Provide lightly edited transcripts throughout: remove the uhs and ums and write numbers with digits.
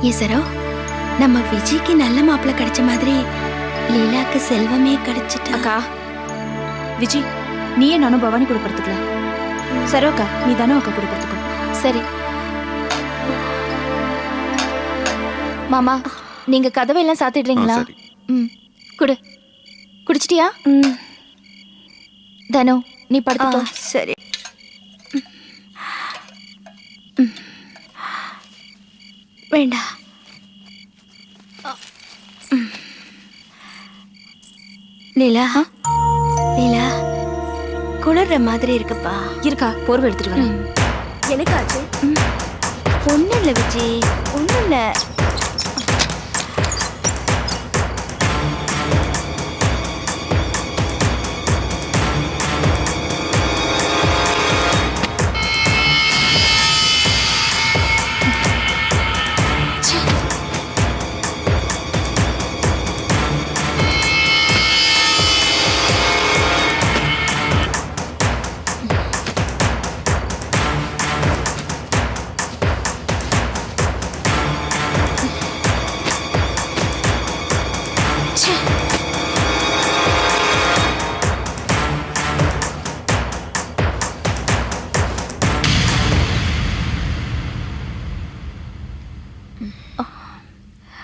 ஏ சரோ, நம்ம விஜய்க்கு நல்ல மாப்பிள்ளை கிடைச்ச மாதிரி லீலாக்கு செல்வமே கிடைச்சிட்டா. அக்கா விஜி, நீயே நானும் பவானி கூட படுத்துக்கலாம். சரோக்கா, நீ தானே அக்கா கூட படுத்துக்கோ. சரி மாமா, நீங்க கதவையெல்லாம் சாத்திடுறீங்களா? ம், குடு. குடிச்சிட்டியா? தனு, நீ படுத்துக்கோ. சரி. வேண்டா. லீலா, லீலா, குளிர்ற மாதிரி இருக்குப்பா. இருக்கா, போர்வை எடுத்துட்டு வரேன். எனக்கு ஆச்சு. ஒன்றும் இல்லை விஜய், ஒன்றும் இல்லை.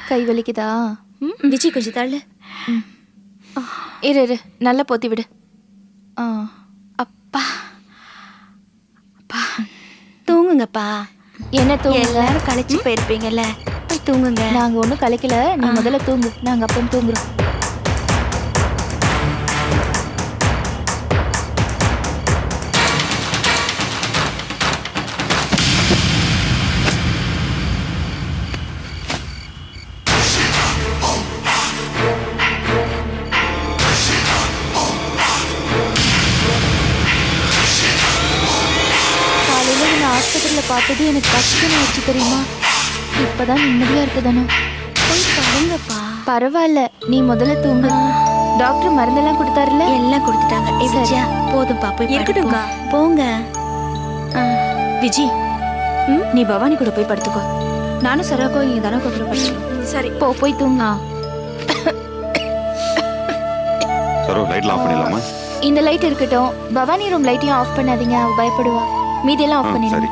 கை வலிக்குதா? விஜய் கொஞ்சம் தள்ளு. இரு இரு, நல்லா போத்தி விடு. அப்பா, அப்பா, தூங்குங்கப்பா. என்ன தூங்க? எல்லாரும் களைச்சு போயிருப்பீங்கல்ல, போய் தூங்குங்க. நாங்க ஒன்றும் கலைக்கல, நீ முதல்ல தூங்கு, நாங்க அப்போ தூங்குறோம். ஆஸ்பத்திரியில் பார்த்தது எனக்கு கஷ்டம் ஆச்சு தெரியுமா? இப்பதான் நிம்மதியா இருக்குதானோ. போய் பாருங்கப்பா. பரவாயில்ல, நீ முதல்ல தூங்கு. டாக்டர் மருந்தெல்லாம் கொடுத்தாருல? எல்லாம் கொடுத்துட்டாங்க. விஜயா, போதும்பா, போய் இருக்கட்டும்க்கா. போங்க. விஜி, நீ பவானி கூட போய் படுத்துக்கோ. நானும் சரோக்கோ இங்க தானே கூட படுத்துக்கோ. சரி, போய் தூங்க. சரோ, லைட்லாம் ஆஃப் பண்ணிடலாமா? இந்த லைட் இருக்கட்டும். பவானி ரூம் லைட்டையும் ஆஃப் பண்ணாதீங்க, அவ பயப்படுவா. மீதியெல்லாம் ஆஃப் பண்ணிடுங்க. சரி.